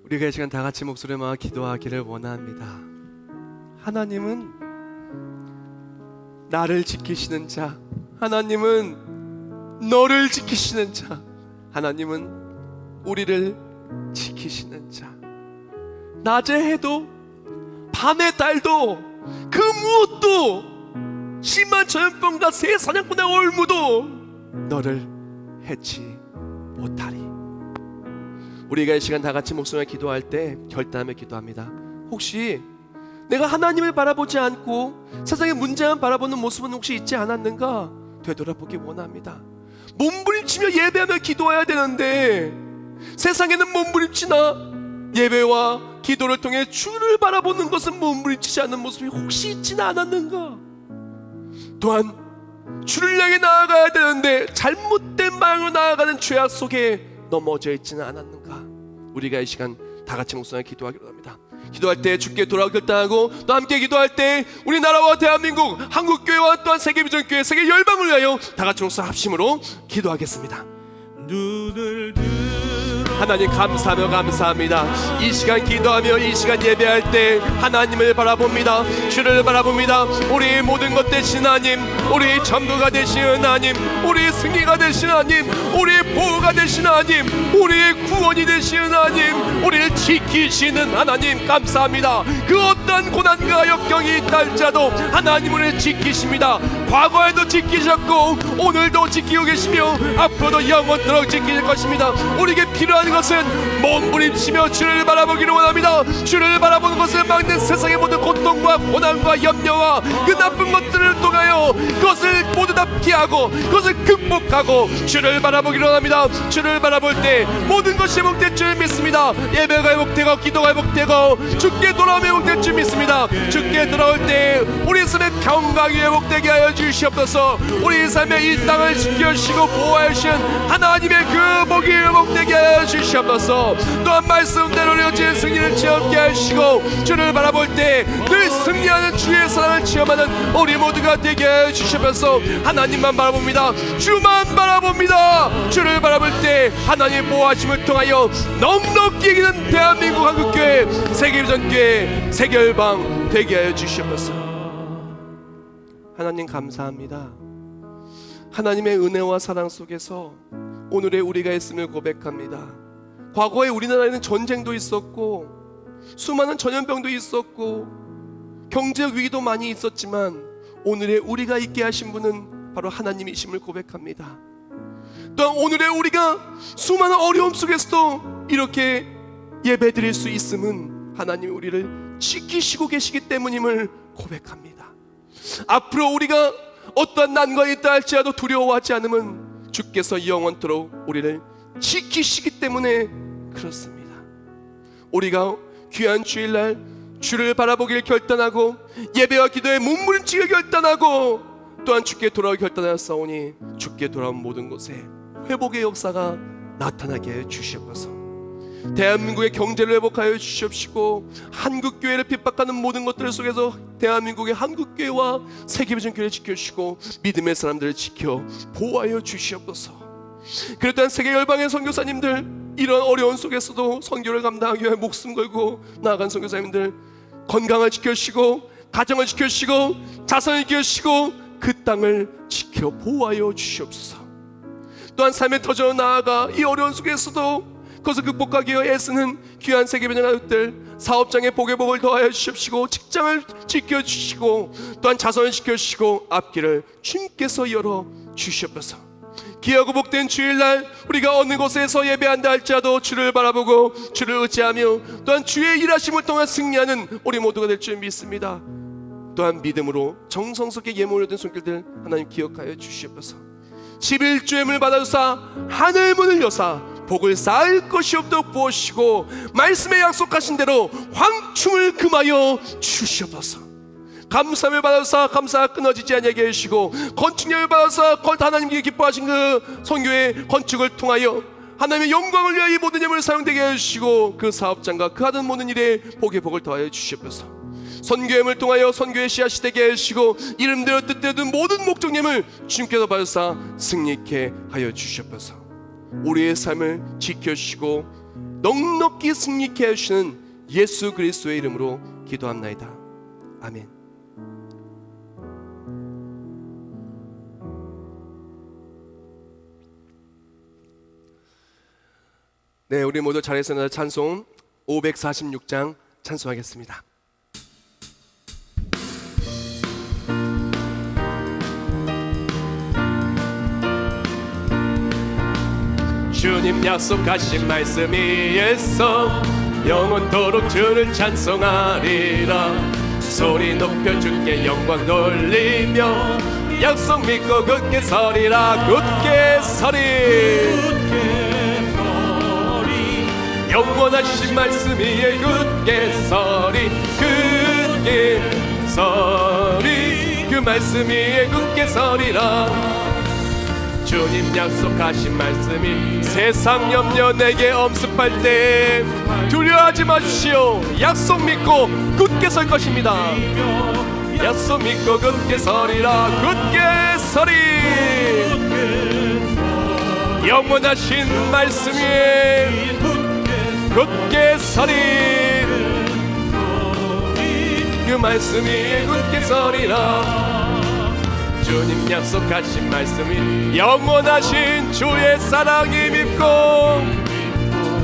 우리가 이 시간 다 같이 목소리를 모아 기도하기를 원합니다. 하나님은 나를 지키시는 자, 하나님은 너를 지키시는 자, 하나님은 우리를 지키시는 자. 낮에 해도 밤의 달도 그 무엇도 심한 전염병과 새 사냥꾼의 올무도 너를 해치 못하리. 우리가 이 시간 다 같이 목소리를 기도할 때 결단하며 기도합니다. 혹시 내가 하나님을 바라보지 않고 세상의 문제만 바라보는 모습은 혹시 있지 않았는가 되돌아보기 원합니다. 몸부림치며 예배하며 기도해야 되는데 세상에는 몸부림치나 예배와 기도를 통해 주를 바라보는 것은 몸부림치지 않는 모습이 혹시 있지는 않았는가? 또한 주를 향해 나아가야 되는데 잘못된 방향으로 나아가는 죄악 속에 넘어져 있지는 않았는가? 우리가 이 시간 다 같이 목소리를 기도하기로 합니다. 기도할 때 주께 돌아오기 결단하고 또 함께 기도할 때 우리나라와 대한민국 한국교회와 또한 세계비전교회 세계 열방을 위하여 다 같이 목소리 합심으로 기도하겠습니다. 눈을 들어 하나님 감사하며 감사합니다. 이 시간 기도하며 이 시간 예배할 때 하나님을 바라봅니다. 주를 바라봅니다. 우리 모든 것 되신 하나님, 우리 전부가 되신 하나님, 우리 승리가 되신 하나님, 우리 보호가 되신 하나님, 우리의 구원이 되신 하나님, 우리를 지키시는 하나님 감사합니다. 그 어떤 고난과 역경이 있다 할지라도 하나님 우리를 지키십니다. 과거에도 지키셨고 오늘도 지키고 계시며 앞으로도 영원토록 지키실 것입니다. 우리에게 필요한 것은 몸부림치며 주를 바라보기를 원합니다. 주를 바라보는 것을 막는 세상의 모든 고통과 고난과 염려와 그 나쁜 것들을 통하여 그것을 모두 다 피하고 그것을 극복하고 주를 바라보기를 원합니다. 주를 바라볼 때 모든 것이 회복될 줄 믿습니다. 예배가 회복되고 기도가 회복되고 주께 돌아오면 회복될 줄 믿습니다. 주께 돌아올 때 우리 삶의 평강이 회복되게 하여 주시옵소서. 우리 삶의 이 땅을 지켜주시고 보호하시는 하나님의 그 복이 회복되게 하여 주시옵소서. 또한 말씀대로 이루어진 승리를 체험케 하시고 주를 바라볼 때 늘 승리하는 주의 사랑을 체험하는 우리 모두가 되게 하여 주시옵소서. 하나님만 바라봅니다. 주만 바라봅니다. 주를 바라볼 때 하나님 보호하심을 통하여 넉넉히 이기는 대한민국 한국교회 세계비전교회 세계열방 되게 하여 주시옵소서. 하나님 감사합니다. 하나님의 은혜와 사랑 속에서 오늘의 우리가 있음을 고백합니다. 과거에 우리나라에는 전쟁도 있었고 수많은 전염병도 있었고 경제적 위기도 많이 있었지만 오늘의 우리가 있게 하신 분은 바로 하나님이심을 고백합니다. 또한 오늘의 우리가 수많은 어려움 속에서도 이렇게 예배드릴 수 있음은 하나님이 우리를 지키시고 계시기 때문임을 고백합니다. 앞으로 우리가 어떠한 난관이 있다 할지라도 두려워하지 않음은 주께서 영원토록 우리를 지키시기 때문에 그렇습니다. 우리가 귀한 주일날 주를 바라보길 결단하고 예배와 기도에 몸부림치길 결단하고 또한 주께 돌아오길 결단하였사오니 주께 돌아온 모든 곳에 회복의 역사가 나타나게 해 주시옵소서. 대한민국의 경제를 회복하여 주시옵시고 한국교회를 핍박하는 모든 것들 속에서 대한민국의 한국교회와 세계비전교회를 지켜주시고 믿음의 사람들을 지켜 보호하여 주시옵소서. 그랬던 세계열방의 선교사님들 이런 어려운 속에서도 선교를 감당하기 위해 목숨 걸고 나아간 선교사님들 건강을 지켜주시고 가정을 지켜주시고 자손을 지켜주시고 그 땅을 지켜 보호하여 주시옵소서. 또한 삶의 터전으로 나아가 이 어려운 속에서도 그것을 극복하기 위해 애쓰는 귀한 세계변형 가족들 사업장의 복의 복을 더하여 주시옵시고 직장을 지켜주시고 또한 자손을 지켜주시고 앞길을 주님께서 열어 주시옵소서. 귀하고 복된 주일날 우리가 어느 곳에서 예배한다 할지라도 주를 바라보고 주를 의지하며 또한 주의 일하심을 통한 승리하는 우리 모두가 될 줄 믿습니다. 또한 믿음으로 정성스럽게 예물을 든 손길들 하나님 기억하여 주시옵소서. 11조의 받아주사 하늘 문을 여사 복을 쌓을 것이 없도록 부으시고 말씀에 약속하신 대로 황충을 금하여 주시옵소서. 감사함을 받아서 감사가 끊어지지 아니하게 해주시고 건축력을 받아서 하나님께 기뻐하신 그 선교의 건축을 통하여 하나님의 영광을 위하여 이 모든 예물을 사용되게 해주시고 그 사업장과 그 하는 모든 일에 복의 복을 더하여 주시옵소서. 선교예물 통하여 선교의 씨앗이 되게 해주시고 이름대로 뜻대로 든 모든 목적예물 주님께서 받으사 승리케 하여 주시옵소서. 우리의 삶을 지켜주시고 넉넉히 승리케 해주시는 예수 그리스도의 이름으로 기도합나이다. 아멘. 네, 우리 모두 잘했습니다. 찬송 546장 찬송하겠습니다. 주님 약속하신 말씀 위에서 영원토록 주를 찬송하리라. 소리 높여 주께 영광 돌리며 약속 믿고 굳게 서리라. 굳게 서리. 영원하신 말씀 위에 굳게 서리. 굳게 서리. 그 말씀 위에 굳게 서리라. 주님 약속하신 말씀이 세상 염려 내게 엄습할 때 두려워하지 마십시오. 약속 믿고 굳게 설 것입니다. 약속 믿고 굳게 서리라. 굳게 서리. 영원하신 말씀 위에 굳게 서리. 그 말씀 위에 굳게 서리라. 주님 약속하신 말씀이 영원하신 주의 사랑이 믿고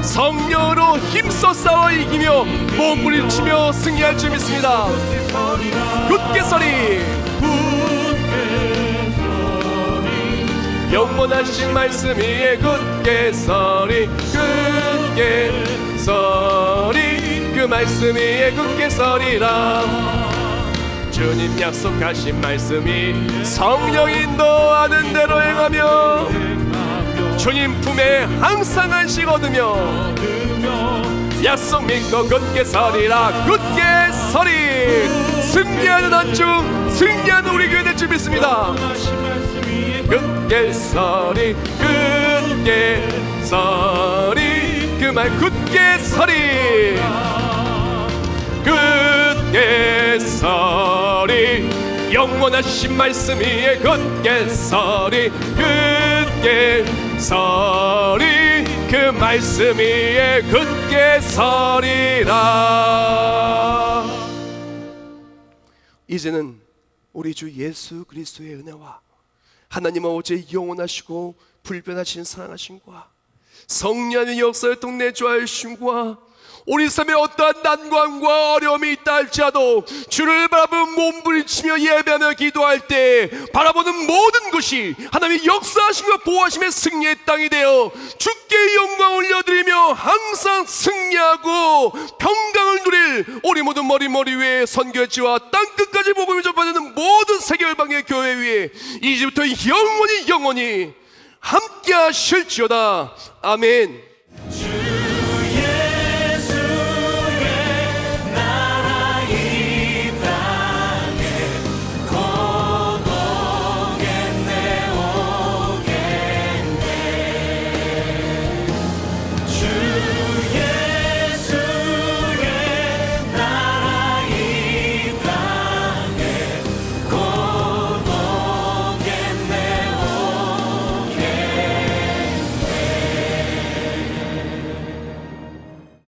성령으로 힘써 싸워 이기며 몸부림치며 승리할 줄 믿습니다. 굳게 서리. 영원하신 말씀 위에 굳게 서리. 굳게 서리. 그 말씀 위에 굳게 서리라. 주님 약속하신 말씀이 성령 인도하는 대로 행하며 주님 품에 항상 안식 얻으며 약속 믿고 굳게 서리라. 굳게 서리. 승리하는 한중 승리하는 우리 교회 될 줄 믿습니다. 굳게 서리. 굳게 서리. 그 말 굳게 서리. 굳게 서리. 영원하신 말씀 위에 굳게 서리. 굳게 서리. 그 말씀 위에 굳게 서리라. 이제는 우리 주 예수 그리스도의 은혜와 하나님 아버지의 영원하시고 불변하신 사랑하심과 성령의 역사를 통해 주하심과 우리 삶에 어떠한 난관과 어려움이 있다 할지라도 주를 바라보며 몸부림치며 예배하며 기도할 때 바라보는 모든 것이 하나님의 역사하심과 보호하심의 승리의 땅이 되어 주께 영광 올려드리며 항상 승리하고 평강을 누릴 우리 모든 머리 위에 선교지와 땅끝까지 복음을 전파하는 모든 세계열방의 교회 위에 이제부터 영원히 함께 하실지어다. 아멘.